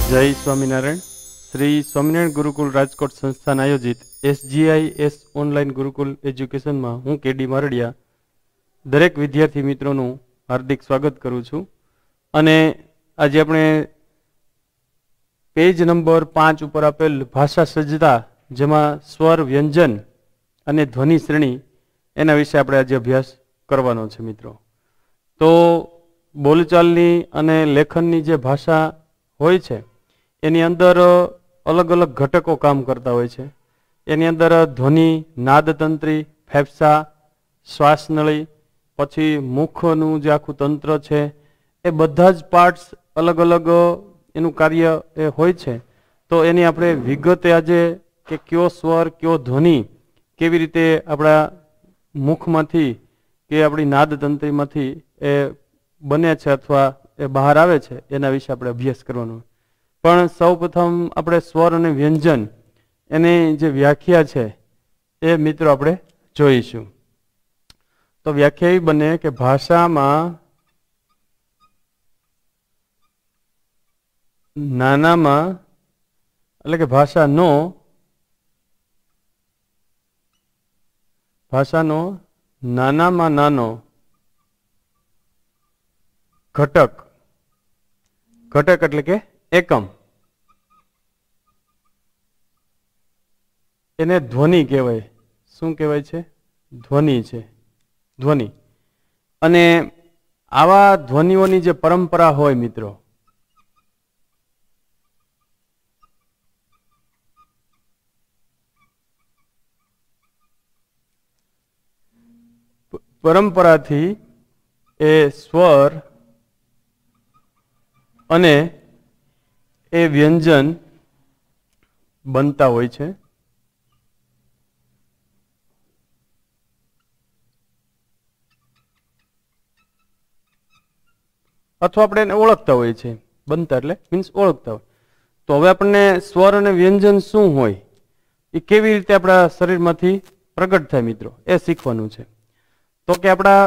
जय स्वामीनारायण। श्री स्वामीनारायण गुरुकुल राजकोट संस्थान आयोजित SGIS ऑनलाइन गुरुकुल एज्युकेशन में हूँ केडी मारडिया दरेक विद्यार्थी मित्रों हार्दिक स्वागत करूँ छूं। अने आज अपने पेज नंबर 5 पर आपेल भाषा सज्जता जेमा स्वर व्यंजन अने ध्वनि श्रेणी एना विषय आपणे आज अभ्यास करवानो छे मित्रों। तो बोलचालनी अने लेखननी जे भाषा होय छे एनी अंदर अलग अलग घटकों काम करता होय छे। एनी अंदर ध्वनि, नादतंत्री, फेफसा, श्वासनળી, पछी मुखનું जे आखું तंत्र छे ए बधा ज पार्ट्स अलग अलग एनु कार्य ए होय छे। तो एनी आपणे विगते आजे के क्यो स्वर क्यो ध्वनि केवी रीते आपणा मुखमांथी के आपणी नादतंत्रीमांथी ए बने छे अथवा ए बहार आवे छे एना विषे आपणे अभ्यास करवानो। पण सौप्रथम आपणे स्वर अने व्यंजन एनी जे व्याख्या छे ए मित्रों आपणे जोईशुं। तो व्याख्या एवी बने के भाषामां नानामां એટલે કે ભાષાનો નાનામાં નાનો ઘટક એટલે કે એકમ એને ધ્વનિ કહેવાય। શું કહેવાય છે? ધ્વનિ છે, ધ્વનિ। અને આવા ધ્વનિઓની જે પરંપરા હોય મિત્રો, પરંપરાથી એ સ્વર અને એ વ્યંજન બનતા હોય છે। अथवा આપણે એને ઓળખતા હોય છે। બનતા એટલે મીન્સ ઓળખતા હોય। તો હવે આપણને સ્વર અને વ્યંજન શું હોય એ કેવી રીતે આપણા શરીરમાંથી પ્રગટ થાય મિત્રો એ શીખવાનું છે। તો કે આપણા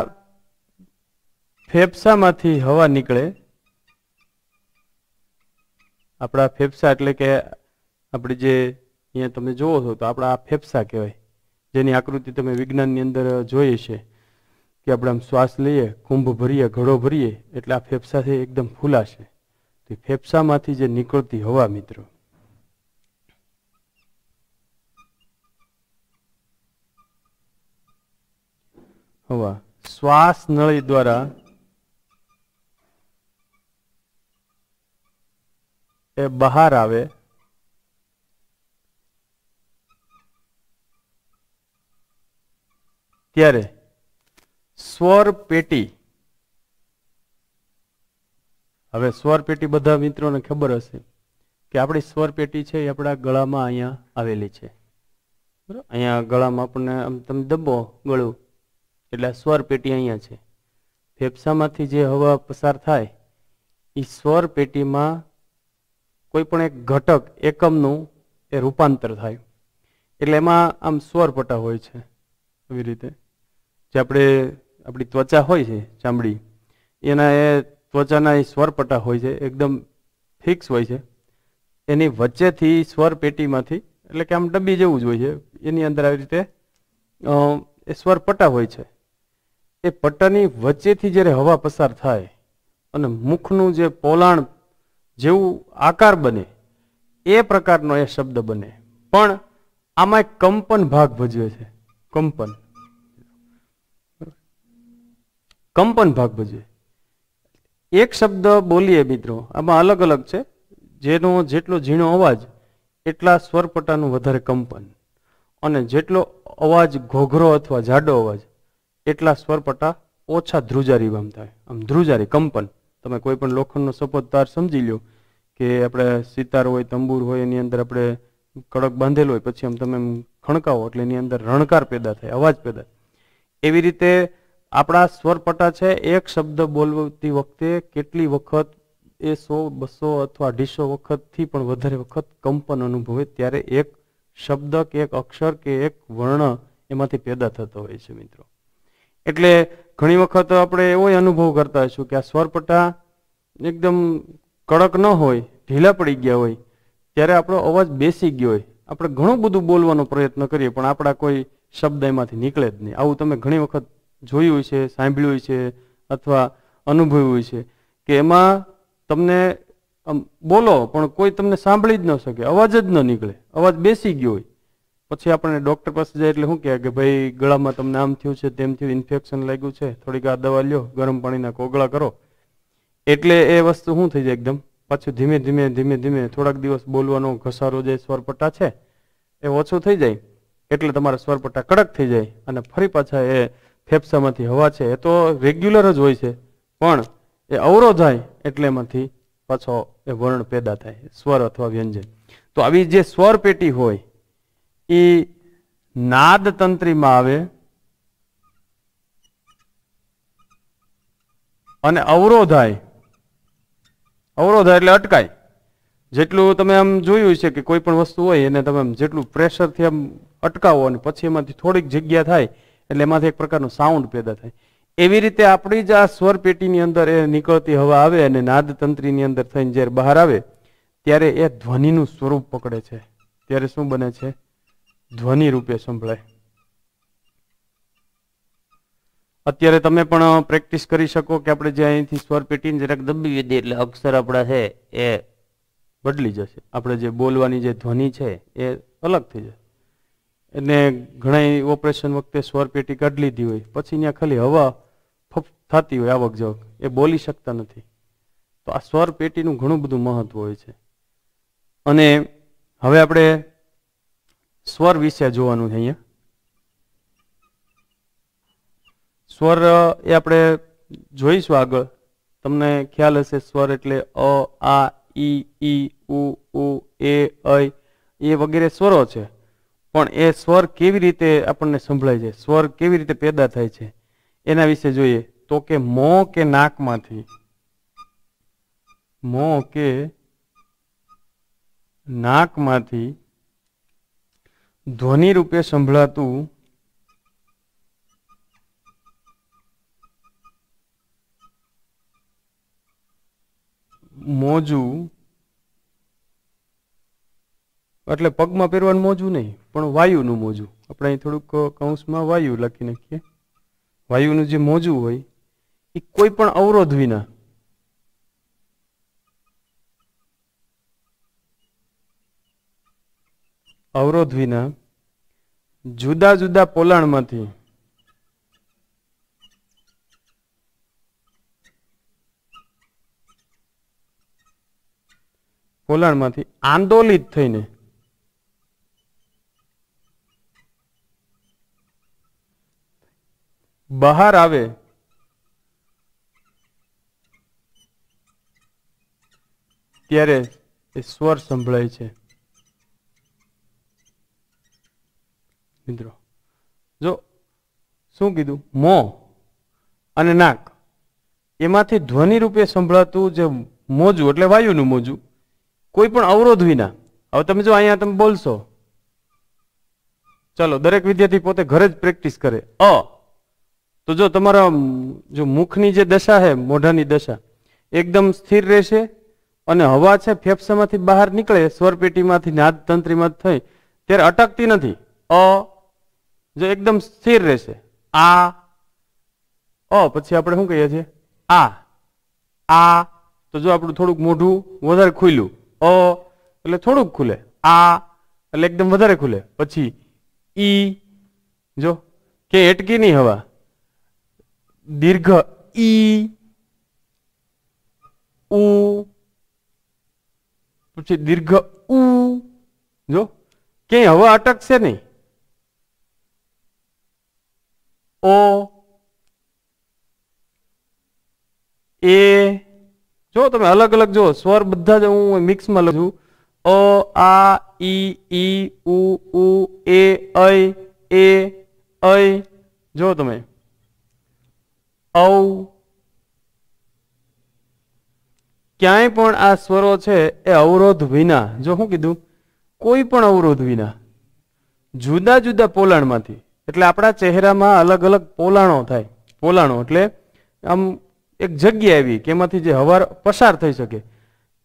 ફેફસામાંથી હવા નીકળે। આપણા ફેફસા એટલે કે આપણે જે અહીંયા તમે જોવો છો તો આપણા ફેફસા કહેવાય, જેની આકૃતિ તમે વિજ્ઞાનની અંદર જોઈ છે કે આપણે આમ શ્વાસ લઈએ, કુંભ ભરીએ, ઘડો ભરીએ એટલે આ ફેફસાથી એકદમ ફૂલાશે। તો ફેફસામાંથી જે નીકળતી હવા મિત્રો હવા શ્વાસ નળી દ્વારા એ બહાર આવે ત્યારે स्वर पेटी। हवे स्वर पेटी बधा मित्रों ने खबर हशे कि आपणी स्वर पेटी छे आपणा गळामां अहींया आवेली छे। बराबर, अहींया गळामां आपणे तमे दबो गळुं एटले स्वर पेटी अहींया छे। फेफसामांथी जे हवा पसार थाय ई स्वर पेटीमां कोईपण एक घटक एकमनुं ए रूपांतर थाय एटले एमां आम स्वरपटा होय छे। एवी रीते जे आपणे अपनी त्वचा होय छे चामड़ी एना ए त्वचाना ए स्वरपटा होय छे एकदम फिक्स होय छे। एनी वच्चेथी स्वर पेटीमांथी એટલે કે આમ ડબ્બી જેવું જ હોય છે એની અંદર આવી રીતે એ સ્વરપટા હોય છે। એ પટ્ટાની વચ્ચેથી જ્યારે હવા પસાર થાય અને મુખનું જે પોલાણ જેવું આકાર બને એ પ્રકારનો એ શબ્દ બને। પણ આમાં એક કંપન ભાગ ભજવે છે। कंपन भाग भजे। एक शब्द बोलीए मित्रों आमां अलग अलग छे, जेनो जेटलो झीणो अवाज एटला स्वरपटानुं वधारे कंपन अने जेटलो अवाज घोघरो अथवा जाडो अवाज एटला स्वरपटा ओछा ध्रुजारी आम थाय। आम ध्रुजारी कंपन तमे कोई पण लोखंडनो सपोज तार समजी लो के आपणे सितार होय, तंबूर होय एनी अंदर आपणे कड़क बांधेलो होय पछी आम तमे खणकावो એટલે એની અંદર રણકાર પેદા થાય, અવાજ પેદા। એવી રીતે આપણા સ્વરપટા છે એક શબ્દ બોલતી વખતે કેટલી વખત એ 100, 200 अथवा 250 વખતથી પણ વધારે વખત કંપન અનુભવે ત્યારે એક શબ્દ કે એક અક્ષર કે એક વર્ણ એમાંથી પેદા થતો હોય છે મિત્રો। એટલે ઘણી વખત આપણે એવો અનુભવ કરતા હશું કે આ સ્વરપટા એકદમ કડક ન હોય ઢીલા પડી ગયા હોય, ત્યારે આપણો અવાજ બેસી ગયો હોય, આપણે ઘણું બધું બોલવાનો પ્રયત્ન કરીએ પણ આપણા કોઈ શબ્દ એમાંથી નીકળે જ નહીં. આવું તમે ઘણી વખત જોયું છે, સાંભળ્યું છે અથવા અનુભવ્યું છે કે એમાં તમને બોલો પણ કોઈ તમને સાંભળી જ ન શકે, અવાજ જ ન નીકળે, અવાજ બેસી ગયો હોય. પછી આપણને ડૉક્ટર પાસે જાય એટલે શું કહે કે ભાઈ ગળામાં તમને આમ થયું છે, તેમ થયું, ઇન્ફેક્શન લાગ્યું છે, થોડીક આ દવા લ્યો, ગરમ પાણીના કોગળા કરો. એટલે એ વસ્તુ શું થઈ જાય એકદમ પાછું ધીમે ધીમે ધીમે ધીમે થોડાક દિવસ બોલવાનો ઘસારો જે સ્વરપટ્ટા છે એ ઓછું થઈ જાય, એટલે તમારા સ્વરપટ્ટા કડક થઈ જાય અને ફરી પાછા એ ફેફસામાંથી હવા છે એ તો રેગ્યુલર જ હોય છે, પણ એ અવરોધાય એટલે એમાંથી પાછો એ વર્ણ પેદા થાય, સ્વર અથવા વ્યંજન. તો આવી જે સ્વર પેટી હોય એ નાદ તંત્રીમાં આવે અને અવરોધાય એટલે અટકાય. જેટલું તમે આમ જોયું છે કે કોઈ પણ વસ્તુ હોય એને તમે જેટલું પ્રેશરથી આમ અટકાવો અને પછી એમાંથી થોડીક જગ્યા થાય એટલે એમાંથી એક પ્રકારનું સાઉન્ડ પેદા થાય. એવી રીતે આપણી જ આ સ્વર પેટીની અંદર એ નીકળતી હવા આવે અને નાદ તંત્રીની અંદર થઈને જ્યારે બહાર આવે ત્યારે એ ધ્વનિનું સ્વરૂપ પકડે છે. ત્યારે શું બને છે? ધ્વનિ રૂપે સંભળાય. અત્યારે તમે પણ પ્રેક્ટિસ કરી શકો કે આપણે જે અહીંથી સ્વર પેટીને જરાક દબાવી દઈએ એટલે અક્ષર આપણા છે એ બદલી જશે. આપણે જે બોલવાની જે ધ્વનિ છે એ અલગ થઈ જશે. એટલે ઘણા ઓપરેશન વખતે સ્વર પેટી કાઢી લીધી હોય પછી ત્યાં ખાલી હવા થતી હોય આવક જાવક, એ બોલી શકતા નથી. તો આ સ્વર પેટીનું ઘણું બધું મહત્વ હોય છે. અને હવે આપણે સ્વર વિશે જોવાનું છે. અહીંયા સ્વર એ આપણે જોઈશું આગળ. તમને ખ્યાલ હશે સ્વર એટલે અ, આ, ઈ, ઉ, એ, ઐ એ વગેરે સ્વરો છે. પણ એ સ્વર કેવી રીતે આપણને સંભળાય છે, સ્વર કેવી રીતે પેદા થાય છે એના વિશે જોઈએ. તો કે મોં કે નાકમાંથી, મોં કે નાકમાંથી ધ્વનિ રૂપે સંભળાતું મોજું, એટલે પગમાં પહેરવાનું મોજું નહીં પણ વાયુનું મોજું. આપણે અહીં થોડુંક કૌંસમાં વાયુ લખી નાખીએ. વાયુનું જે મોજું હોય એ કોઈ પણ અવરોધ વિના, અવરોધ વિના જુદા જુદા પોલાણમાંથી આંદોલિત થઈને બહાર આવે ત્યારે એ સ્વર સંભળાય છે. મિત્રો જો શું કીધું? મોં અને નાક એમાંથી ધ્વનિ રૂપે સંભળાતું જે મોજું એટલે વાયુનું મોજું કોઈ પણ અવરોધ વિના. હવે તમે જો અહીંયા તમે બોલશો, ચાલો દરેક વિદ્યાર્થી પોતે ઘરે જ પ્રેક્ટિસ કરે. તો જો તમારા જો મુખની જે દશા છે, મોઢાની દશા એકદમ સ્થિર રહેશે અને હવા છે ફેફસામાંથી બહાર નીકળે સ્વરપેટીમાંથી નાદ તંત્રીમાં થઈ ત્યારે અટકતી નથી. જો એકદમ સ્થિર રહેશે. આ પછી આપણે શું કહીએ છીએ? આ તો જો આપણું થોડુંક મોઢું વધારે ખુલ્યું, એટલે થોડુંક ખુલે, આ એટલે એકદમ વધારે ખુલે. પછી ઈ જો કે એટકી નહીં હવા, દીર્ઘ ઈ, ઉ, પછી દીર્ઘ ઉ, જો ક્યાંય હવા અટકશે નહીં. ઓ, એ, જો તમે અલગ અલગ જો સ્વર બધા જ હું મિક્સમાં લઉં છું. આ, ઈ, ઉ, એ, ઐ, જો તમે ઔ, ક્યાંય પણ આ સ્વરો છે એ અવરોધ વિના, જો શું કીધું? કોઈ પણ અવરોધ વિના જુદા જુદા પોલાણમાંથી, એટલે આપણા ચહેરામાં અલગ અલગ પોલાણો થાય. પોલાણો એટલે આમ એક જગ્યા એવી કે એમાંથી જે હવા પસાર થઈ શકે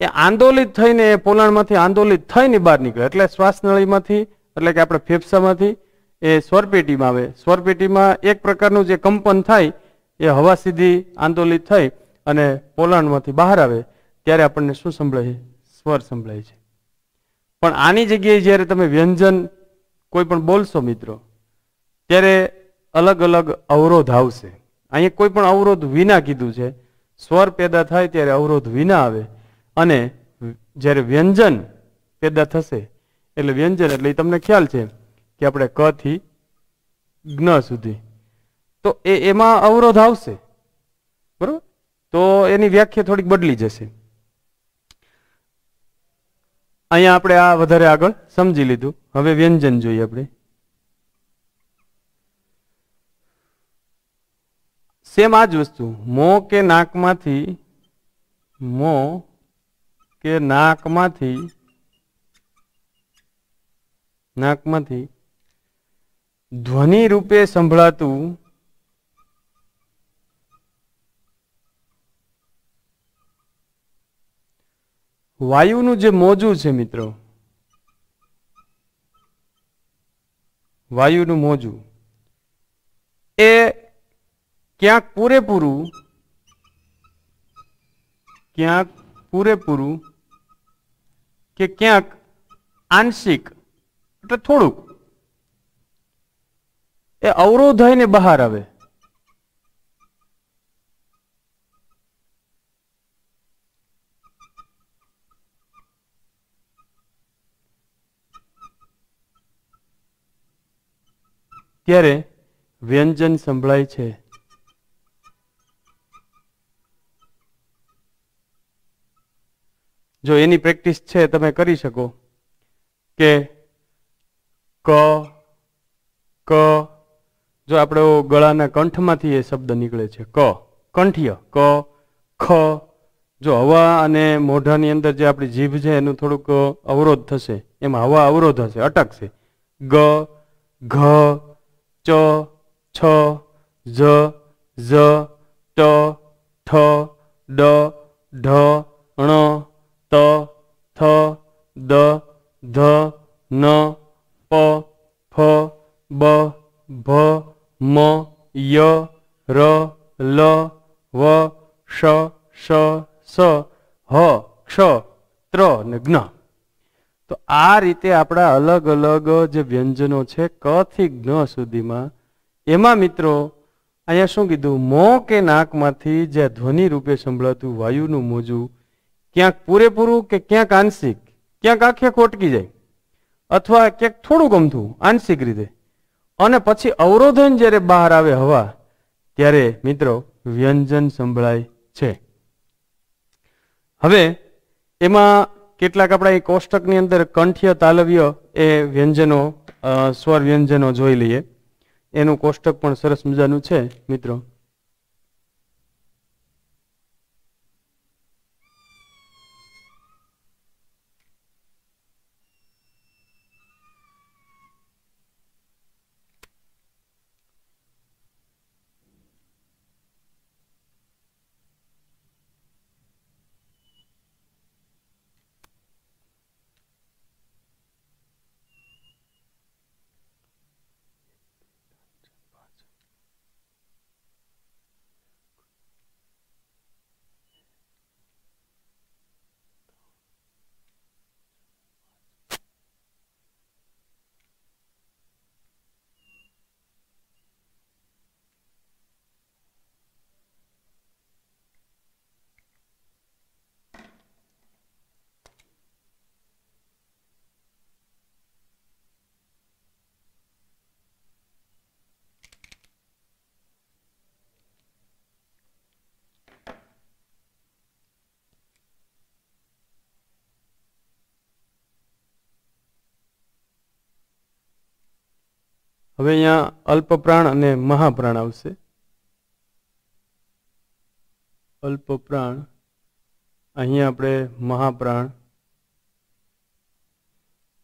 એ આંદોલિત થઈને એ પોલાણમાંથી આંદોલિત થઈને બહાર નીકળે, એટલે શ્વાસનળીમાંથી એટલે કે આપણે ફેફસામાંથી એ સ્વરપેટીમાં આવે. સ્વરપેટીમાં એક પ્રકારનું જે કંપન થાય એ હવા સીધી આંદોલિત થઈ અને પોલાણમાંથી બહાર આવે ત્યારે આપણને શું સંભળાય છે? સ્વર સંભળાય છે. પણ આની જગ્યાએ જ્યારે તમે વ્યંજન કોઈ પણ બોલશો મિત્રો, ત્યારે અલગ અલગ અવરોધ આવશે. અહીંયા કોઈ પણ અવરોધ વિના કીધું છે. સ્વર પેદા થાય ત્યારે અવરોધ વિના આવે, અને જ્યારે વ્યંજન પેદા થશે એટલે વ્યંજન એટલે એ તમને ખ્યાલ છે કે આપણે ક થી જ્ઞ સુધી, તો એમાં અવરોધ આવશે, બરોબર? તો એની વ્યાખ્યા થોડીક બદલી જશે. અહીંયા આપણે આ વધારે આગળ સમજી લીધું. હવે વ્યંજન જોઈએ આપણે. સેમ આ જ વસ્તુ, મો કે નાકમાંથી, મો કે નાકમાંથી ધ્વનિ રૂપે સંભળાતું વાયુનું જે મોજું છે મિત્રો, વાયુનું મોજું એ ક્યાંક પૂરેપૂરું કે ક્યાંક આંશિક એટલે થોડુંક એ અવરોધાઈને બહાર આવે. ત્યારે વ્યંજન સંભળાય છે. જો એની પ્રેક્ટિસ છે તમે કરી શકો કે ક ક, જો આપણે ગળાના કંઠમાંથી એ શબ્દ નીકળે છે ક, કંઠ્ય ક, ખ. જો હવા અને મોઢાની અંદર જે આપણી જીભ છે એનું થોડુંક અવરોધ થશે, એમાં હવા અવરોધ હશે, અટકશે. ગ, ઘ, ચ, છ, જ, ઝ, ટ, ઠ, ડ, ઢ, ણ, ત, થ, દ, ધ, ન, પ, ફ, બ, ભ, મ, ય, ર, લ, વ, શ, શ, સ, હ, ક્ષ, ત્ર ને જ્ઞ. તો આ રીતે આપણા અલગ અલગ જે વ્યંજનો છે ક થી જ્ઞ સુધીમાં, એમાં મિત્રો અહીંયા શું કીધું? મો કે નાકમાંથી જે ધ્વનિ રૂપે સંભળાતું વાયુનું મોજું ક્યાંક પૂરેપૂરું કે ક્યાંક આંશિક, ક્યાંક આખે ખોટકી જાય, અથવા ક્યાંક થોડું ગમતું આંશિક રીતે, અને પછી અવરોધન જ્યારે બહાર આવે હવા, ત્યારે મિત્રો વ્યંજન સંભળાય છે. હવે એમાં કેટલાક આપણા એ કોષ્ટકની અંદર કંઠ્ય તાલવ્ય એ વ્યંજનો, સ્વર વ્યંજનો જોઈ લઈએ. એનું કોષ્ટક પણ સરસ મજાનું છે મિત્રો. હવે અહીંયા અલ્પ પ્રાણ અને મહાપ્રાણ આવશે. અલ્પ પ્રાણ, અહીંયા આપણે મહાપ્રાણ.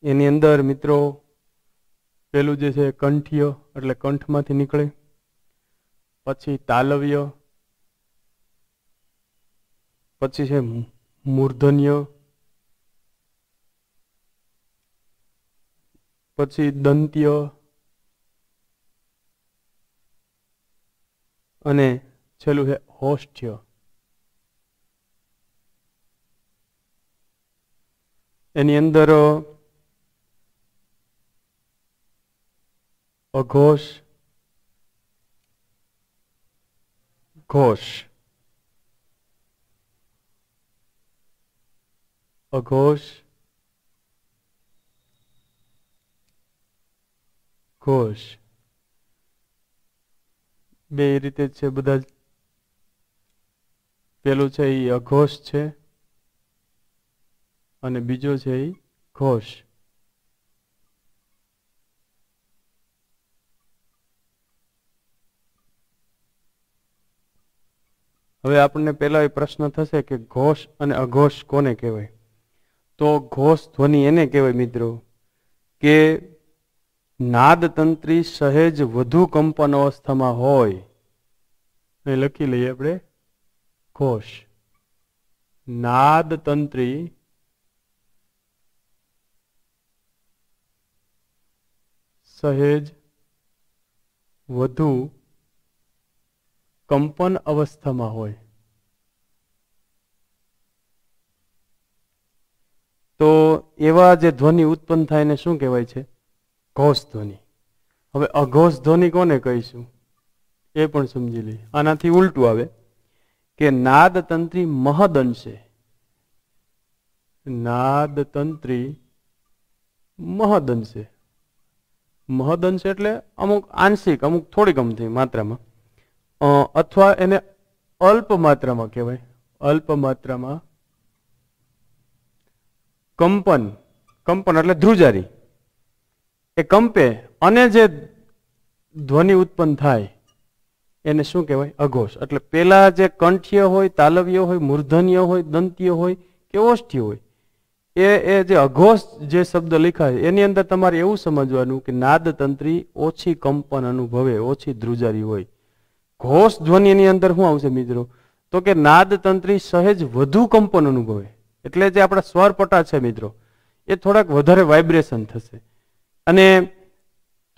એની અંદર મિત્રો પેલું જે છે કંઠ્ય એટલે કંઠમાંથી નીકળે, પછી તાલવ્ય, પછી છે મૂર્ધન્ય, પછી દંત્ય અને છેલ્લું છે હોષ્ઠ્ય. એની અંદર અઘોષ, ઘોષ, અઘોષ, ઘોષ બે રીતે છે બધા જ. પેલું છે એ અઘોષ છે અને બીજો છે એ ઘોષ. હવે આપણને પેલા એ પ્રશ્ન થશે કે ઘોષ અને અઘોષ કોને કહેવાય? તો ઘોષ ધ્વનિ એને કહેવાય મિત્રો કે નાદતંત્રી સહેજ વધુ કંપન અવસ્થામાં હોય. એ લખી લઈએ આપણે ઘોષ. નાદતંત્રી સહેજ વધુ કંપન અવસ્થામાં હોય તો એવા જે ધ્વનિ ઉત્પન્ન થાય એને શું કહેવાય છે? ઘોષ ધ્વનિ. હવે અઘોષ ધ્વનિ કોને કહીશું એ પણ સમજી લઈએ. આનાથી ઉલટું આવે કે નાદતંત્રી મહદંશે, નાદતંત્રી મહદંશે. મહદંશ એટલે અમુક આંશિક, અમુક થોડીક અમથી માત્રામાં, અથવા એને અલ્પ માત્રામાં કહેવાય. અલ્પ માત્રામાં કંપન, કંપન એટલે ધ્રુજારી, એ કંપે અને જે ધ્વનિ ઉત્પન્ન થાય એને શું કહેવાય? અઘોષ. એટલે પેલા જે કંઠ્ય હોય, તાલવ્ય હોય, મૂર્ધન્ય હોય, દંત્ય હોય કે ઓષ્ઠ્ય હોય, એ જે અઘોષ જે શબ્દ લખાય એની અંદર તમારે એવું સમજવાનું કે નાદતંત્રી ઓછી કંપન અનુભવે, ઓછી ધ્રુજારી હોય. ઘોષ ધ્વનિની અંદર શું આવશે મિત્રો? તો કે નાદતંત્રી સહેજ વધુ કંપન અનુભવે. એટલે જે આપણા સ્વરપટા છે મિત્રો એ થોડાક વધારે વાઇબ્રેશન થશે. અને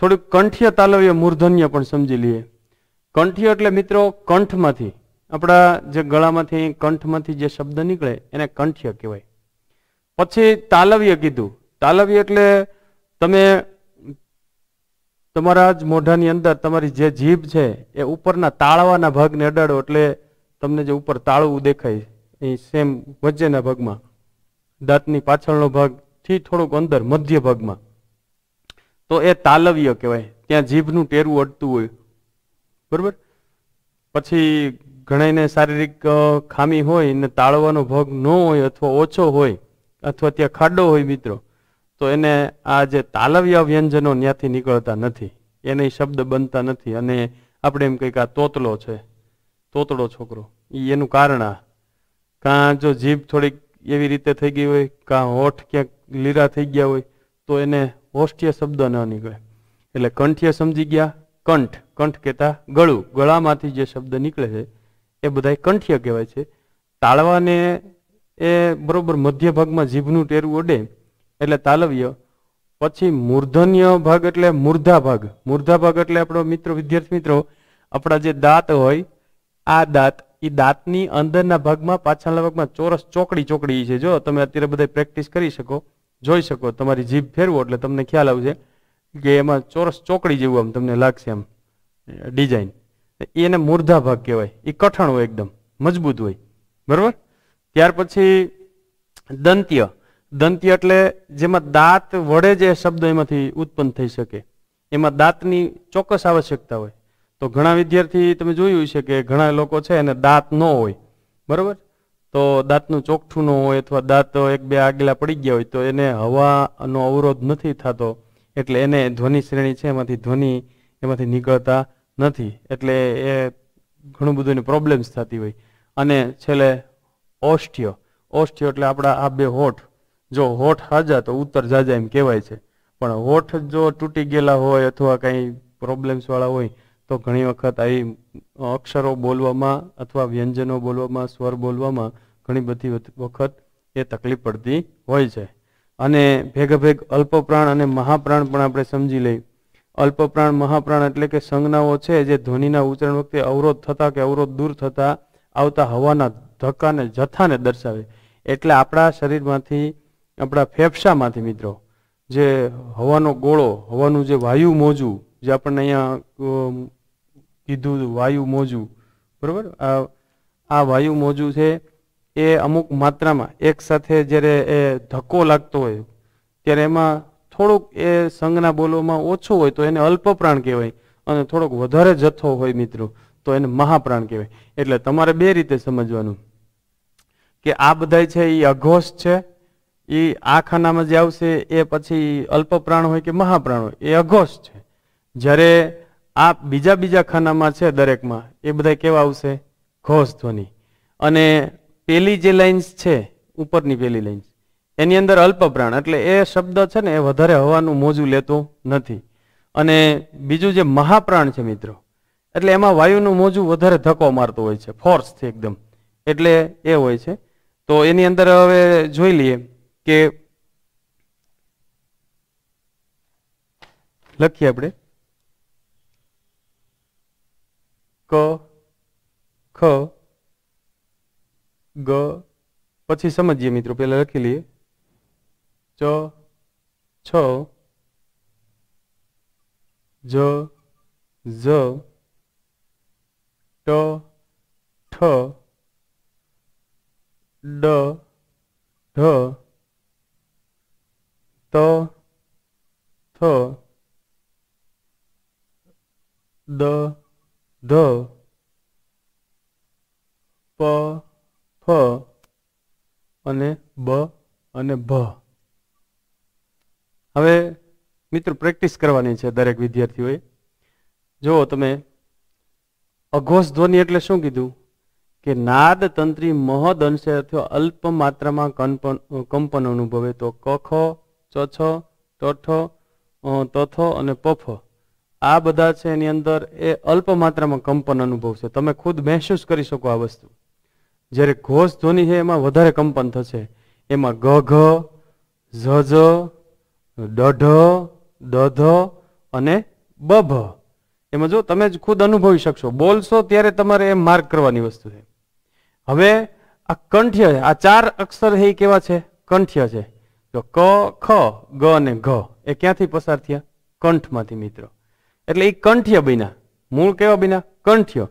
થોડુંક કંઠ્ય, તાલવ્ય, મૂર્ધન્ય પણ સમજી લઈએ. કંઠ્ય એટલે મિત્રો કંઠમાંથી, આપણા જે ગળામાંથી, કંઠમાંથી જે શબ્દ નીકળે એને કંઠ્ય કહેવાય. પછી તાલવ્ય કીધું. તાલવ્ય એટલે તમે તમારા જ મોઢાની અંદર તમારી જે જીભ છે એ ઉપરના તાળવાના ભાગને અડાડો એટલે તમને જે ઉપર તાળવું દેખાય એ સેમ વચ્ચેના ભાગમાં, દાંતની પાછળનો ભાગથી થોડુંક અંદર મધ્ય ભાગમાં, તો એ તાલવ્ય કહેવાય. ત્યાં જીભનું ટેરવું અડતું હોય, બરોબર. પછી ઘણાને શારીરિક ખામી હોય ને તાળવાનો ભાગ ન હોય અથવા ઓછો હોય અથવા ત્યાં ખાડો હોય મિત્રો, તો એને આ જે તાલવ્ય વ્યંજનો ત્યાંથી નીકળતા નથી, એને શબ્દ બનતા નથી. અને આપણે એમ કહીએ કે આ તોતલો છે, તોતડો છોકરો, એનું કારણ આ કાં જો જીભ થોડીક એવી રીતે થઈ ગઈ હોય, કાં હોઠ ક્યાંક લીરા થઈ ગયા હોય તો એને હોષ્ઠ્ય શબ્દ ન નીકળે. એટલે કંઠ્ય સમજી ગયા. કંઠ, કંઠ કહેતા ગળું, ગળામાંથી જે શબ્દ નીકળે છે એ બધા કંઠ્ય કહેવાય છે. તાળવાને એ બરોબર મધ્ય ભાગમાં જીભનું ટેરવું અડે એટલે તાલવ્ય. પછી મૂર્ધન્ય ભાગ એટલે મૂર્ધા ભાગ. મૂર્ધા ભાગ એટલે આપણો મિત્રો, વિદ્યાર્થી મિત્રો, આપણા જે દાંત હોય આ દાંત, એ દાંતની અંદરના ભાગમાં, પાછળના ભાગમાં ચોરસ ચોકડી ચોકડી છે. જો તમે અત્યારે બધા પ્રેક્ટિસ કરી શકો, જોઈ શકો, તમારી જીભ ફેરવો એટલે તમને ખ્યાલ આવશે કે એમાં ચોરસ ચોકડી જેવું આમ તમને લાગશે, આમ ડિઝાઇન. એને મૂર્ધા ભાગ કહેવાય. એ કઠણ હોય, એકદમ મજબૂત હોય, બરોબર. ત્યાર પછી દંત્ય. દંત્ય એટલે જેમાં દાંત વડે જે શબ્દ એમાંથી ઉત્પન્ન થઈ શકે, એમાં દાંતની ચોક્કસ આવશ્યકતા હોય. તો ઘણા વિદ્યાર્થી તમે જોયું છે કે ઘણા લોકો છે એને દાંત ન હોય, બરોબર. તો દાંતનું ચોકઠું ન હોય અથવા દાંત એક બે આગલા પડી ગયા હોય તો એને હવાનો અવરોધ નથી થતો, એટલે એને ધ્વનિ શ્રેણી છે એમાંથી ધ્વનિ એમાંથી નીકળતા નથી. એટલે એ ઘણું બધું એને પ્રોબ્લેમ્સ થતી હોય. અને છેલ્લે ઓષ્ઠ્ય. ઓષ્ઠ્ય એટલે આપણા આ બે હોઠ, જો હોઠ હાજા તો ઉત્તર જાજા એમ કહેવાય છે. પણ હોઠ જો તૂટી ગયેલા હોય અથવા કંઈ પ્રોબ્લેમ્સ વાળા હોય તો ઘણી વખત આવી અક્ષરો બોલવામાં અથવા વ્યંજનો બોલવામાં, સ્વર બોલવામાં ઘણી બધી વખત એ તકલીફ પડતી હોય છે. અને ભેગ અલ્પપ્રાણ અને મહાપ્રાણ પણ આપણે સમજી લઈએ. અલ્પપ્રાણ મહાપ્રાણ એટલે કે સંજ્ઞાઓ છે જે ધ્વનિના ઉચ્ચારણ વખતે અવરોધ થતા કે અવરોધ દૂર થતા આવતા હવાના ધક્કાને જથ્થાને દર્શાવે. એટલે આપણા શરીરમાંથી, આપણા ફેફસામાંથી મિત્રો જે હવાનો ગોળો, હવાનું જે વાયુ મોજું, જે આપણને અહીંયા કીધું વાયુ મોજું, બરોબર, આ વાયુ મોજું છે એ અમુક માત્રામાં એક સાથે જ્યારે એ ધક્કો લાગતો હોય ત્યારે એમાં થોડુંક એ સંજ્ઞા બોલવામાં ઓછું હોય તો એને અલ્પપ્રાણ કહેવાય, અને થોડોક વધારે જથ્થો હોય મિત્રો તો એને મહાપ્રાણ કહેવાય. એટલે તમારે બે રીતે સમજવાનું કે આ બધાય છે એ અઘોષ છે, એ આ ખાનામાં જે આવશે એ પછી અલ્પપ્રાણ હોય કે મહાપ્રાણ હોય એ અઘોષ છે. જ્યારે આ બીજા ખાનામાં છે દરેકમાં એ બધા કેવા આવશે? ઘોષ ધ્વનિ. અને પેલી જે લાઇન્સ છે, ઉપરની પેલી લાઇન્સ, એની અંદર અલ્પપ્રાણ, એટલે એ શબ્દ છે ને એ વધારે હવાનું મોજું લેતો નથી. અને બીજું જે મહાપ્રાણ છે મિત્રો, એટલે એમાં વાયુનું મોજું વધારે ધક્કો મારતો હોય છે, ફોર્સથી એકદમ, એટલે એ હોય છે. તો એની અંદર હવે જોઈ લઈએ કે લખીએ આપણે ક, ખ, ગ, પછી સમજીએ મિત્રો. પહેલા લખી લઈએ ચ, છ, જ, ઝ, ટ, ઠ, ડ, ઢ, ત, થ, દ, ધ, પ, ફ અને બ અને ભ. હવે મિત્રો પ્રેક્ટિસ કરવાની છે દરેક વિદ્યાર્થીઓએ. જો તમે અઘોષ ધ્વનિ એટલે શું કીધું કે નાદ તંત્રી મહદ અંશે અથવા અલ્પ માત્રામાં કંપન અનુભવે. તો કખ, ચછ, ટઠ, તથ અને પફ આ બધા છે એની અંદર એ અલ્પ માત્રામાં કંપન અનુભવશે. તમે ખુદ મહેસૂસ કરી શકો આ વસ્તુ. જ્યારે ઘોષ ધ્વનિ છે એમાં વધારે કંપન થશે. એમાં ગ ઘ, ઝ ઝ, દઢ, દધ અને બભ. એમાં જો તમે જ ખુદ અનુભવી શકશો, બોલશો ત્યારે તમારે એ માર્ક કરવાની વસ્તુ છે. હવે આ કંઠ્ય છે, આ ચાર અક્ષર છે એ કેવા છે? કંઠ્ય છે. તો ક, ખ, ગ અને ઘ એ ક્યાંથી પસાર થયા? કંઠમાંથી મિત્રો. એટલે એ કંઠ્ય બન્યા. મૂળ કેવા બન્યા? કંઠ્ય.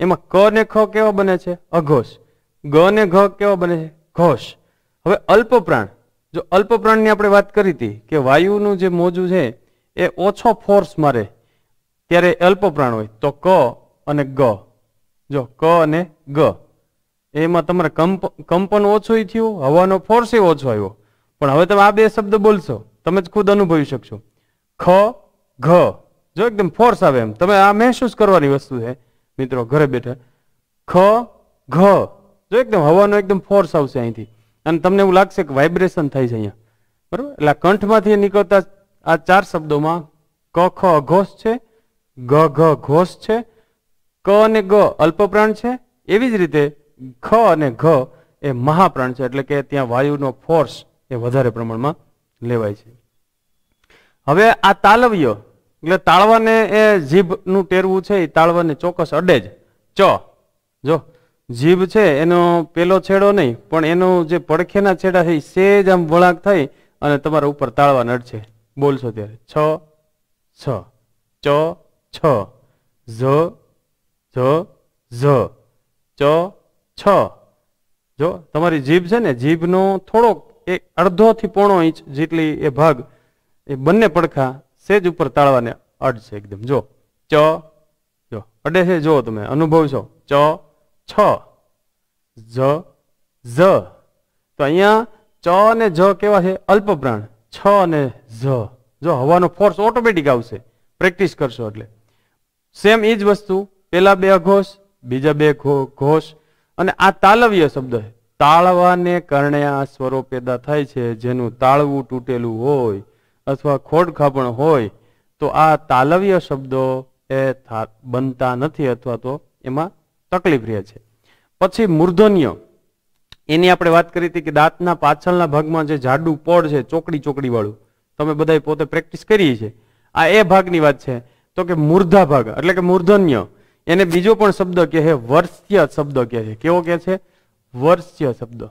એમાં ક ને ખ કેવા બને છે? અઘોષ. ગ ને ઘ કેવા બને છે? ઘોષ. હવે અલ્પપ્રાણ, જો અલ્પપ્રાણની આપણે વાત કરી હતી કે વાયુનું જે મોજું છે એ ઓછો ફોર્સ મારે ત્યારે અલ્પપ્રાણ હોય. તો ક અને ગ, જો ક અને ગ એમાં તમારે કંપન ઓછું થયું, હવાનો ફોર્સ એ ઓછો આવ્યો. પણ હવે તમે આ બે શબ્દ બોલશો, તમે જ ખુદ અનુભવી શકશો. ખ, ઘ, જો એકદમ ફોર્સ આવે એમ, તમે આ મહેસૂસ કરવાની વસ્તુ છે મિત્રો ઘરે બેઠા. ખ, ઘ, જો એકદમ હવાનો એકદમ ફોર્સ આવશે અહીંથી, અને તમને એવું લાગશે કે વાઇબ્રેશન થાય છે અહીંયા, બરોબર. એટલે કંઠમાંથી નીકળતા આ ચાર શબ્દોમાં ક, ખ અઘોષ છે, ગ, ઘ ઘોષ છે, ક અને ગ અલ્પપ્રાણ છે, એવી જ રીતે ખ અને ઘ એ મહાપ્રાણ છે. એટલે કે ત્યાં વાયુનો ફોર્સ એ વધારે પ્રમાણમાં લેવાય છે. હવે આ તાલવ્ય એટલે તાળવાને એ જીભનું ટેરવું છે, એ તાળવાને ચોક્કસ અડે જ. ચ, જો જીભ છે એનો પેલો છેડો નહીં, પણ એનો જે પડખેના છેડા છે એ સેજ આમ વળાંક થઈ અને તમારા ઉપર તાળવા નડશે બોલશો ત્યારે. છ, છ, ચ, છ, ઝ, ઝ, ઝ, ચ, છ. જો તમારી જીભ છે ને, જીભનો થોડોક એક અડધો થી પોણો ઇંચ જેટલી એ ભાગ, એ બંને પડખા સેજ ઉપર તાળવાને અડશે એકદમ. જો ચ, જો અડે છે, જો તમે અનુભવશો. ચ, છ, જ, ઝ. તો અહીંયા ચ અને જ કેવા છે? અલ્પપ્રાણ. છ અને ઝ, જો હવાનો ફોર્સ ઓટોમેટિક આવશે પ્રેક્ટિસ કરશો એટલે. સેમ એ જ વસ્તુ, પેલા બે અઘોષ, બીજા બે ઘોષ. અને આ તાલવ્ય શબ્દ છે. તાળવાને કારણે આ સ્વરો પેદા થાય છે. જેનું તાળવું તૂટેલું હોય અથવા ખોડખાપણ હોય તો આ તાલવ્ય શબ્દો એ બનતા નથી અથવા તો એમાં તકલીફ રહે છે. પછી મૂર્ધન્ય, એની આપણે વાત કરી હતી કે દાંતના પાછળના ભાગમાં જે જાડું પડ છે, ચોકડી ચોકડી વાળું, તમે બધાએ પોતે પ્રેક્ટિસ કરી છે, આ એ ભાગની વાત છે. તો કે મૂર્ધા ભાગ એટલે કે મૂર્ધન્ય, એને બીજો પણ શબ્દ કહે છે વર્ષ્ય શબ્દ કહે છે. કેવો કહે છે? વર્ષ્ય શબ્દ.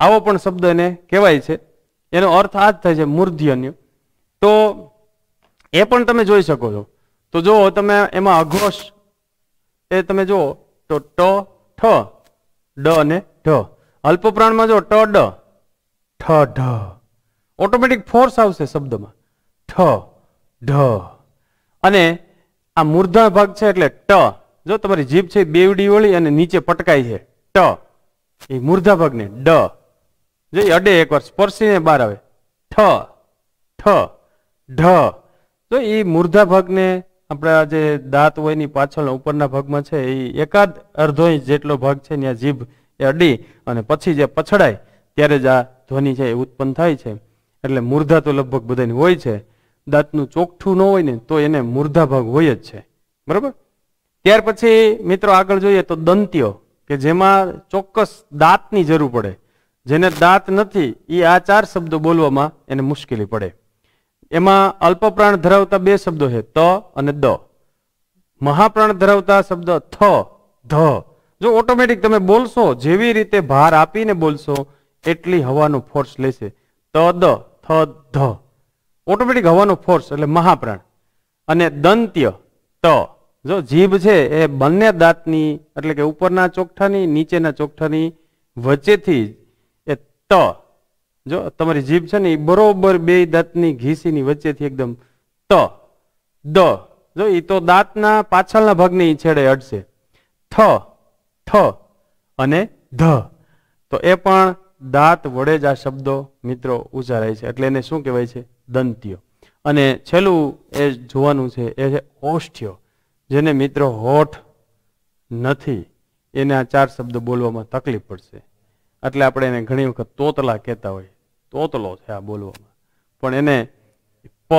આવો પણ શબ્દ એને કહેવાય છે. એનો અર્થ આ જ થાય છે મૂર્ધન્ય. તો એ પણ તમે જોઈ શકો છો. તો જો તમે એમાં અઘોષ એ તમે જુઓ તો ટ ઠ ડ અને ઢ. અલ્પપ્રાણમાં જો ટ ડ ઠ ઢ, ઓટોમેટિક ફોર્સ આવશે શબ્દમાં, ઠ ઢ. અને આ મૂર્ધા ભાગ છે એટલે ટ, જો તમારી જીભ છે બેવડી વળી અને નીચે પટકાય છે, ટ એ મૂર્ધા ભાગને, ડ જો અડે એકવાર સ્પર્શીને બહાર આવે, ઠ ઠ ઢ. તો એ મૂર્ધા ભાગને આપણા જે દાંત હોય ની પાછળના ઉપરના ભાગમાં છે એ એકાદ અડધો ઇંચ જેટલો ભાગ છે ત્યાં જીભ એ અડી અને પછી જે પછડાય ત્યારે જ આ ધ્વનિ છે એ ઉત્પન્ન થાય છે. એટલે મૂર્ધા તો લગભગ બધાની હોય છે. દાંતનું ચોકઠું ન હોય ને તો એને મૂર્ધા ભાગ હોય જ છે. બરાબર. ત્યાર પછી મિત્રો આગળ જોઈએ તો દંત્ય, કે જેમાં ચોક્કસ દાંતની જરૂર પડે. જેને દાંત નથી એ આ ચાર શબ્દો બોલવામાં એને મુશ્કેલી પડે. એમાં અલ્પપ્રાણ ધરાવતા બે શબ્દો છે, ત અને દ. મહાપ્રાણ ધરાવતા શબ્દ થ ધ. જો ઓટોમેટિક તમે બોલશો, જેવી રીતે ભાર આપીને બોલશો એટલી હવાનો ફોર્સ લેશે. ત દ થ ધ, ઓટોમેટિક હવાનો ફોર્સ એટલે મહાપ્રાણ. અને દંત્ય ત, જો જીભ છે એ બંને દાંતની એટલે કે ઉપરના ચોકઠાની નીચેના ચોકઠાની વચ્ચેથી એ ત, જો તમારી જીભ છે ને એ બરોબર બે દાંતની ઘીસીની વચ્ચેથી એકદમ ત દ, જો એ તો દાંતના પાછળના ભાગની છેડે અડશે. થ ઠ અને ધ, તો એ પણ દાંત વડે જ આ શબ્દો મિત્રો ઉચ્ચારાય છે. એટલે એને શું કહેવાય છે? દંત્ય. અને છેલ્લું એ જોવાનું છે એ છે ઓષ્ઠ્ય, જેને મિત્રો હોઠ નથી, એને આ ચાર શબ્દો બોલવામાં તકલીફ પડશે. એટલે આપણે એને ઘણી વખત તોતલા કહેતા હોય, તોતલો છે આ બોલવામાં. પણ એને પ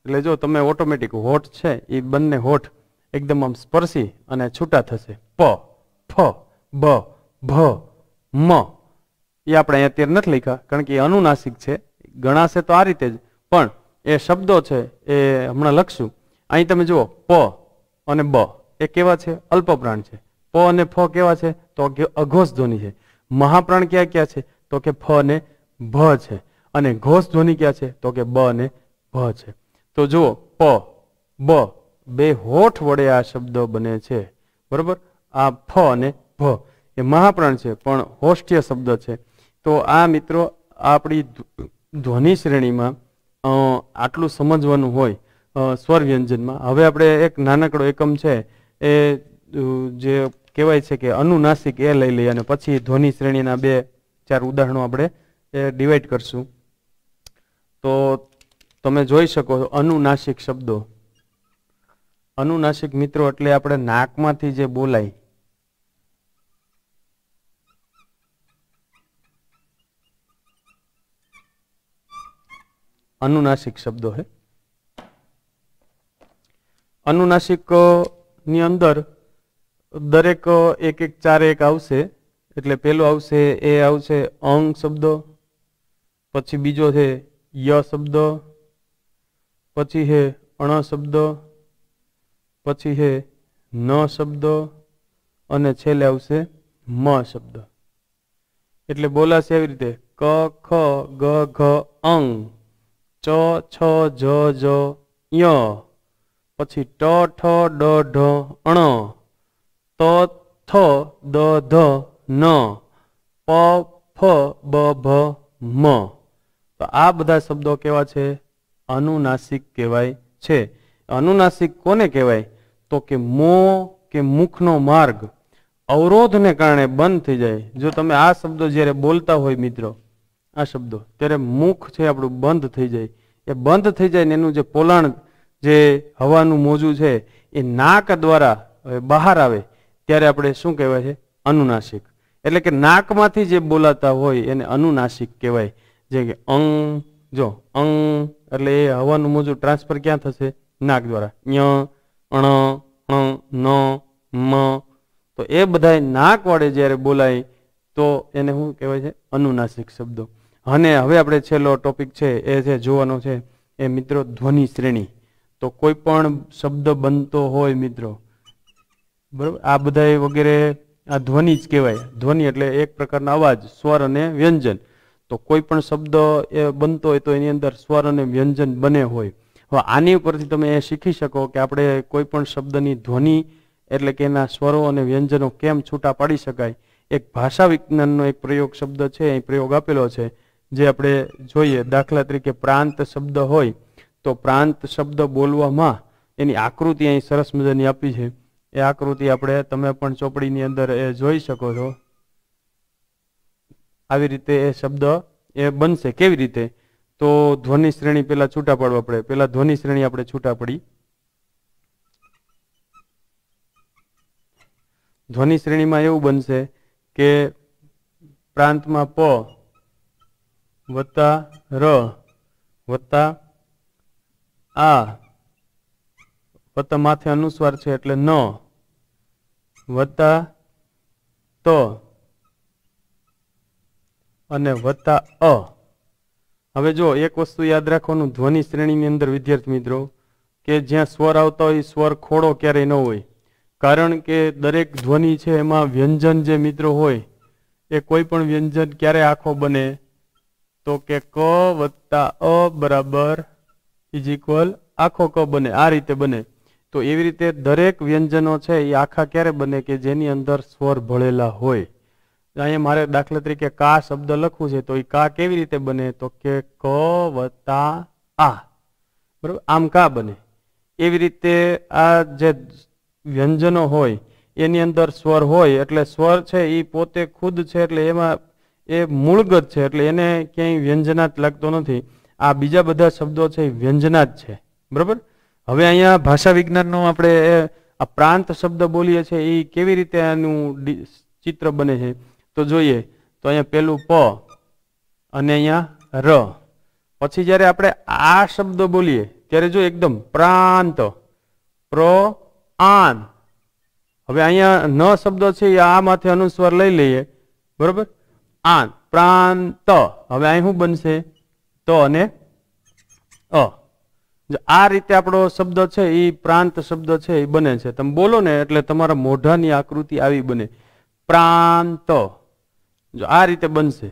એટલે જો તમે ઓટોમેટિક હોઠ છે એ બંને હોઠ એકદમ આમ સ્પર્શી અને છૂટા થશે. પ ફ બ ભ મ, એ આપણે અત્યારે નથી લખ્યા કારણ કે એ અનુનાસિક છે, ગણાશે તો આ રીતે જ, પણ એ શબ્દો છે એ હમણાં લખશું. અહીં તમે જુઓ પ અને બ એ કેવા છે? અલ્પપ્રાણ છે. પ અને ફ કેવા છે? તો અઘોષ ધ્વનિ છે. મહાપ્રાણ ક્યાં ક્યાં છે? તો કે ફ અને ભ છે. અને ઘોષ ધ્વનિ ક્યાં છે? તો કે બ અને ભ છે. તો જુઓ પ બ બે હોઠ વડે આ શબ્દો બને છે. બરોબર. આ ફ અને ભ એ મહાપ્રાણ છે પણ હોષ્ઠ્ય શબ્દ છે. તો આ મિત્રો આપણી ધ્વનિ શ્રેણીમાં આટલું સમજવાનું હોય સ્વર વ્યંજનમાં. હવે આપણે એક નાનકડો એકમ છે એ જે કહેવાય છે કે અનુનાસિક, એ લઈ લઈએ અને પછી ધ્વનિ શ્રેણીના બે ચાર ઉદાહરણો આપણે એ ડિવાઈડ કરશું. તો તમે જોઈ શકો છો અનુનાસિક શબ્દો. અનુનાસિક મિત્રો એટલે આપણે નાકમાંથી જે બોલાય, अनुनासिक शब्दों है. अनुनासिक ની અંદર દરેક એક એક ચાર એક આવશે. એટલે પેલો આવશે એ આવશે અંગ શબ્દ, પછી બીજો છે ય શબ્દ, પછી છે અણ શબ્દ, પછી છે ન શબ્દ અને છેલ્લે આવશે મ શબ્દ. એટલે બોલાશે એવી રીતે ક ખ ગ ઘ અંગ, ચ છ જ જ ય, પછી ટ ઠ ડ ઢ અણ, ત થ દ ધ ન, પ ફ બ ભ મ. તો આ બધા શબ્દો કેવા છે? અનુનાસિક કહેવાય છે. અનુનાસિક કોને કહેવાય? તો કે મોં કે મુખનો માર્ગ અવરોધને કારણે બંધ થઈ જાય. જો તમે આ શબ્દો જ્યારે બોલતા હોય મિત્રો, આ શબ્દો, ત્યારે મુખ છે આપણું બંધ થઈ જાય. એ બંધ થઈ જાય ને એનું જે પોલાણ, જે હવાનું મોજું છે એ નાક દ્વારા બહાર આવે ત્યારે આપણે શું કહેવાય છે? અનુનાસિક. એટલે કે નાકમાંથી જે બોલાતા હોય એને અનુનાસિક કહેવાય. જે કે અંગ, જો અંગ એટલે એ હવાનું મોજું ટ્રાન્સફર ક્યાં થશે? નાક દ્વારા. ય અણ અણ ન મ. તો એ બધા નાક વડે જ્યારે બોલાય તો એને શું કહેવાય છે? અનુનાસિક શબ્દો. અને હવે આપણે છેલ્લો ટોપિક છે એ છે જોવાનો છે એ મિત્રો ધ્વનિ શ્રેણી. તો કોઈ પણ શબ્દ બનતો હોય મિત્રો, બરાબર, આ બધા વગેરે આ ધ્વનિ જ કહેવાય. ધ્વનિ એટલે એક પ્રકારનો અવાજ, સ્વર અને વ્યંજન. તો કોઈ પણ શબ્દ એ બનતો હોય તો એની અંદર સ્વર અને વ્યંજન બને હોય. હવે આની ઉપરથી તમે એ શીખી શકો કે આપણે કોઈ પણ શબ્દની ધ્વનિ એટલે કે એના સ્વરો અને વ્યંજનો કેમ છૂટા પાડી શકાય. એક ભાષા વિજ્ઞાનનો એક પ્રયોગ શબ્દ છે, એ પ્રયોગ આપેલો છે જે આપણે જોઈએ. દાખલા તરીકે પ્રાંત શબ્દ હોય તો પ્રાંત શબ્દ બોલવામાં એની આકૃતિ અહીં સરસ મજાની આપી છે. એ આકૃતિ આપણે તમે પણ ચોપડીની અંદર એ જોઈ શકો છો. આવી રીતે એ શબ્દ એ બનશે. કેવી રીતે? તો ધ્વનિ શ્રેણી પેલા છૂટા પાડવા પડે. પેલા ધ્વનિ શ્રેણી આપણે છૂટા પડી. ધ્વનિ શ્રેણીમાં એવું બનશે કે પ્રાંતમાં પ વત્તા ર વત્તા આ વત્તા માથે અનુસ્વાર છે એટલે ન વત્તા ત અને વત્તા અ. હવે જો એક વસ્તુ યાદ રાખવાનું ધ્વનિ શ્રેણીની અંદર વિદ્યાર્થી મિત્રો, કે જ્યાં સ્વર આવતા હોય સ્વર ખોડો ક્યારેય ન હોય. કારણ કે દરેક ધ્વનિ છે એમાં વ્યંજન જે મિત્રો હોય એ કોઈ પણ વ્યંજન ક્યારે આખો બને? તો કે ક વત્તા અ બરાબર ઇઝ ઇક્વલ આખો ક બને. આ રીતે બને. તો એવી રીતે દરેક વ્યંજનો છે એ આખા ક્યારે બને? કે જેની અંદર સ્વર ભળેલા હોય. અહીંયા મારે દાખલા તરીકે કા શબ્દ લખવું છે તો એ કા કેવી રીતે બને? તો કે ક વત્તા આ, બરાબર, આમ કા બને. એવી રીતે આ જે વ્યંજનો હોય એની અંદર સ્વર હોય એટલે સ્વર છે એ પોતે ખુદ છે એટલે એમાં એ મૂળગત છે એટલે એને ક્યાંય વ્યંજનાત લાગતો નથી. આ બીજા બધા શબ્દો છે એ વ્યંજનાત છે, બરાબર. હવે અહીંયા ભાષા વિજ્ઞાનનો આપણે આ પ્રાંત શબ્દ બોલીએ છીએ એ કેવી રીતે આનું ચિત્ર બને છે તો જોઈએ. તો અહીંયા પેલું પ અને અહીંયા ર. પછી જ્યારે આપણે આ શબ્દ બોલીએ ત્યારે જો એકદમ પ્રાંત પ્ર આન. હવે અહીંયા ન શબ્દ છે એ આ માથે અનુસ્વાર લઈ લઈએ, બરોબર, આન પ્રાંત. હવે અહીં શું બનશે? તો અને અ. આ રીતે આપણો શબ્દ છે એ પ્રાંત શબ્દ છે એ બને છે. તમે બોલો ને એટલે તમારા મોઢાની આકૃતિ આવી બને, પ્રાંત. જો આ રીતે બનશે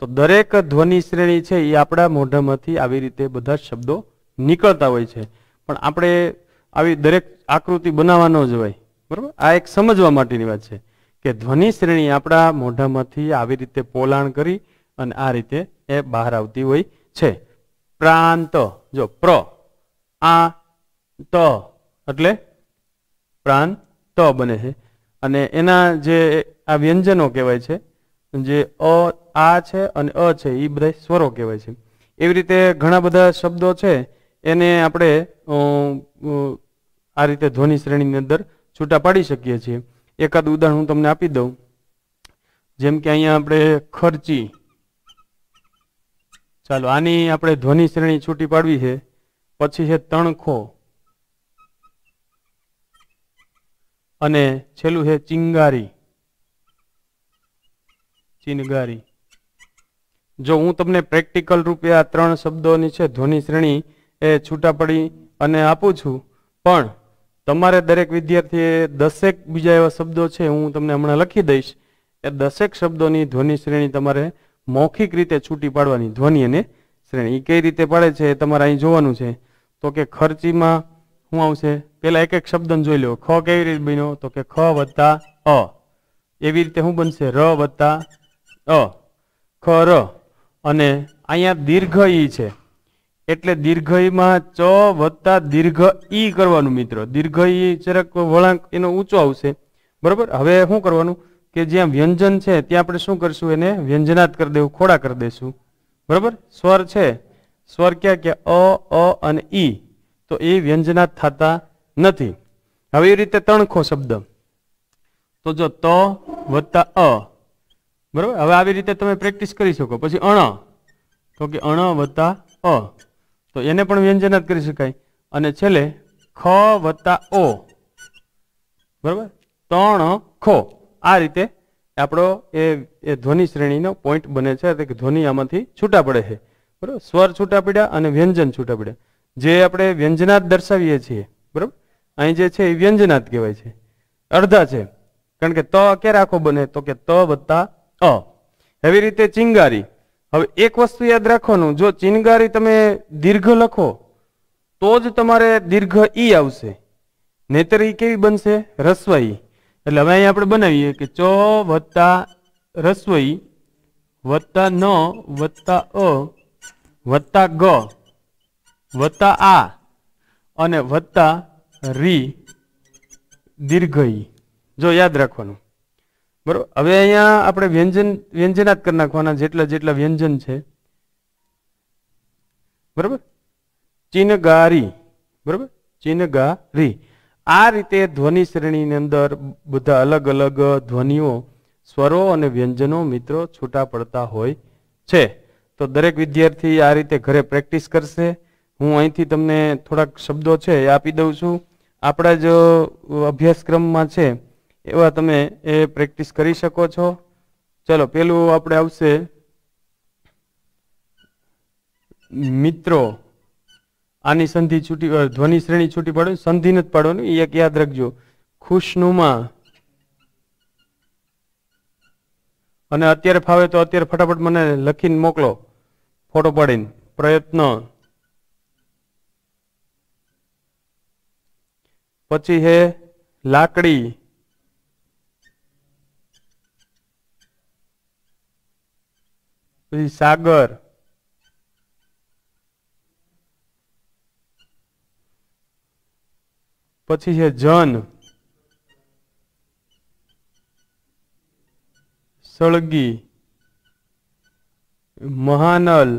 તો દરેક ધ્વનિ શ્રેણી છે એ આપણા મોઢામાંથી આવી રીતે બધા શબ્દો નીકળતા હોય છે. પણ આપણે આવી દરેક આકૃતિ બનાવવા ન જવાય, બરાબર. આ એક સમજવા માટેની વાત છે કે ધ્વનિ શ્રેણી આપણા મોઢામાંથી આવી રીતે પોલાણ કરી અને આ રીતે એ બહાર આવતી હોય છે. પ્રાંત, જો પ્ર આ ત એટલે પ્રાંત બને છે. અને એના જે આ વ્યંજનો કહેવાય છે, જે આ છે અને અ છે, એ બધા સ્વરો કહેવાય છે. એવી રીતે ઘણા બધા શબ્દો છે એને આપણે આ રીતે ધ્વનિ શ્રેણીની અંદર છૂટા પાડી શકીએ છીએ. એકાદ ઉદાહરણ હું તમને આપી દઉં. જેમ કે અહીંયા આપણે ખર્ચી. ચાલો આની આપણે ધ્વનિ શ્રેણી છૂટી પાડવી છે. પછી છે તણખો અને છેલ્લું છે ચિંગારી. ચિનગારી. જો હું તમને પ્રેક્ટિકલ રૂપે આ ત્રણ શબ્દોની છે ધ્વનિ શ્રેણી એ છૂટા પડી અને આપું છું, પણ તમારે દરેક વિદ્યાર્થીએ 10 બીજા એવા શબ્દો છે હું તમને હમણાં લખી દઈશ. એ 10 શબ્દોની ધ્વનિ શ્રેણી તમારે મૌખિક રીતે છૂટી પાડવાની. ધ્વનિ અને શ્રેણી કઈ રીતે પાડે છે એ તમારે અહીં જોવાનું છે. તો કે ખર્ચીમાં શું આવશે? પેલા એક એક શબ્દને જોઈ લો. ખ કેવી રીતે બન્યો? તો કે ખ વત્તા અ. એવી રીતે શું બનશે? ર વત્તા અ, ખ ર. અને અહીંયા દીર્ઘ ઈ છે એટલે દીર્ઘ ઈમાં ચ વત્તા દીર્ઘ ઈ કરવાનું મિત્રો. દીર્ઘ ઈ જરાક વળાંક એનો ઊંચો આવશે, બરોબર. હવે શું કરવાનું કે જ્યાં વ્યંજન છે ત્યાં આપણે શું કરશું? એને વ્યંજનાત કરી દેવું, ખોડા કરી દઈશું, બરોબર. સ્વર છે, સ્વર ક્યાં ક્યાં અ અને ઈ, તો એ વ્યંજનાત થતા નથી. હવે એ રીતે તણખો શબ્દ, તો જો ત વત્તા અ, બરોબર. હવે આવી રીતે તમે પ્રેક્ટિસ કરી શકો. પછી અણ, તો કે અણ વત્તા અ, તો એને પણ વ્યંજનાત કરી શકાય. અને છેલ્લે ખ વત્તા ઓ, બરોબર. ત્રણ ખો આ રીતે આપણો એ ધ્વનિ શ્રેણીનો પોઈન્ટ બને છે એટલે કે ધ્વનિ આમાંથી છૂટા પડે છે બરાબર સ્વર છૂટા પડ્યા અને વ્યંજન છૂટા પડ્યા જે આપણે વ્યંજનાદ દર્શાવીએ છીએ બરાબર અહીં જે છે એ વ્યંજનાદ કહેવાય છે અડધા છે કારણ કે ત ક્યારે આખો બને તો કે ત વત્તા અ એવી રીતે ચિંગારી હવે એક વસ્તુ યાદ રાખવાનું જો ચિનગારી તમે દીર્ઘ લખો તો જ તમારે દીર્ઘ ઈ આવશે નહીતર ઈ કેવી બનશે રસ્વઈ એટલે હવે અહીંયા આપણે બનાવીએ કે ચ વત્તા રસ્વઈ વત્તા ન વત્તા અ વત્તા ગ વત્તા આ અને વત્તા રી દીર્ઘ ઈ જો યાદ રાખવાનું બરોબર હવે અહીંયા આપણે વ્યંજનાદ કરી નાખવાના જેટલા જેટલા વ્યંજન છે બરોબર ચિનગારી બરોબર ચિનગારી આ રીતે ધ્વનિ શ્રેણીની અંદર બધા અલગ અલગ ધ્વનિઓ સ્વરો અને વ્યંજનો મિત્રો છૂટા પડતા હોય છે તો દરેક વિદ્યાર્થી આ રીતે ઘરે પ્રેક્ટિસ કરશે હું અહીંથી તમને થોડાક શબ્દો છે એ આપી દઉં છું આપણા જ અભ્યાસક્રમમાં છે એવા તમે એ પ્રેક્ટિસ કરી શકો છો ચલો પેલું આપણે આવશે મિત્રો આની સંધિ છૂટી ધ્વનિ શ્રેણી છૂટી પાડો સંધિ નથી પાડવાનું એ એક યાદ રાખજો ખુશનુમા અને અત્યારે ફાવે તો અત્યારે ફટાફટ મને લખીને મોકલો ફોટો પાડીને પ્રયત્ન પછી હે લાકડી પછી સાગર પછી છે જન સળગી મહાનલ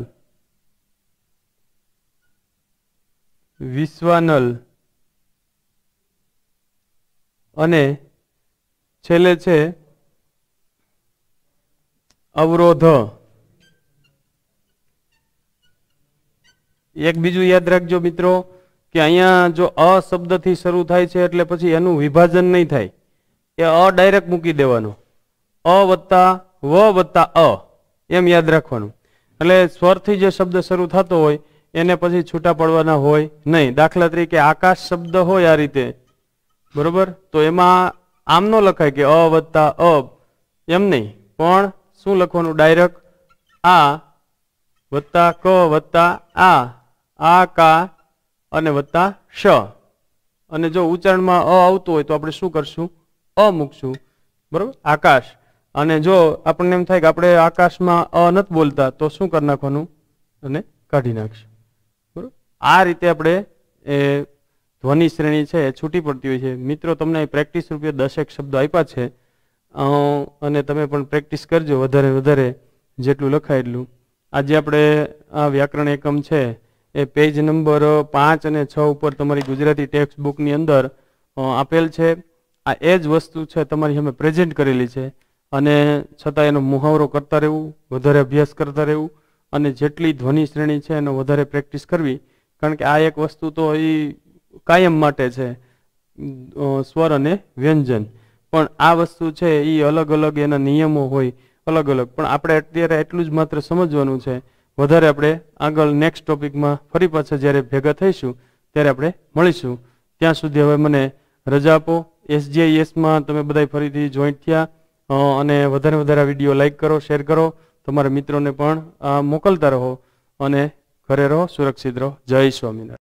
વિશ્વાનલ અને છેલ્લે છે અવરોધ એક બીજું યાદ રાખજો મિત્રો કે અહીંયા જો અ શબ્દથી શરૂ થાય છે એટલે પછી એનું વિભાજન નહીં થાય એ અ ડાયરેક્ટ મૂકી દેવાનો અ વત્તા વ વત્તા અ એમ યાદ રાખવાનું એટલે સ્વરથી જે શબ્દ શરૂ થતો હોય એને પછી છૂટા પડવાના હોય નહીં દાખલા તરીકે આકાશ શબ્દ હોય આ રીતે બરોબર તો એમાં આમ નો લખાય કે અ વત્તા અ એમ નહીં પણ શું લખવાનું ડાયરેક્ટ આ વત્તા ક વત્તા આ કા અને વત્તા શ અને જો ઉચ્ચારણમાં અ આવતું હોય તો આપણે શું કરશું અ મૂકશું બરોબર આકાશ અને જો આપણને એમ થાય કે આપણે આકાશમાં અ નથી બોલતા તો શું કરી નાખવાનું અને કાઢી નાખશું બરોબર આ રીતે આપણે એ ધ્વનિ શ્રેણી છે એ છૂટી પડતી હોય છે મિત્રો તમને પ્રેક્ટિસ રૂપે 10 શબ્દો આપ્યા છે અને તમે પણ પ્રેક્ટિસ કરજો વધારે વધારે જેટલું લખાય એટલું આજે આપણે આ વ્યાકરણ એકમ છે એ પેજ નંબર 5 અને 6 ઉપર તમારી ગુજરાતી ટેક્સ્ટ બુકની અંદર આપેલ છે આ એ જ વસ્તુ છે તમારી સામે પ્રેઝન્ટ કરેલી છે અને છતાં એનો મુહાવરો કરતા રહેવું વધારે અભ્યાસ કરતા રહેવું અને જેટલી ધ્વનિ શ્રેણી છે એનો વધારે પ્રેક્ટિસ કરવી કારણ કે આ એક વસ્તુ તો એ કાયમ માટે છે સ્વર અને વ્યંજન પણ આ વસ્તુ છે એ અલગ અલગ એના નિયમો હોય અલગ અલગ પણ આપણે અત્યારે એટલું જ માત્ર સમજવાનું છે વધારે આપણે આગળ નેક્સ્ટ ટોપિકમાં ફરી પાછા જ્યારે ભેગા થઈશું ત્યારે આપણે મળીશું ત્યાં સુધી હવે મને રજા આપો SGIS-માં તમે બધા ફરીથી જોઈન્ટ થયા અને વધારે વધારે વિડીયો લાઈક કરો શેર કરો તમારા મિત્રોને પણ મોકલતા રહો અને ઘરે રહો સુરક્ષિત રહો જય સ્વામિનારાયણ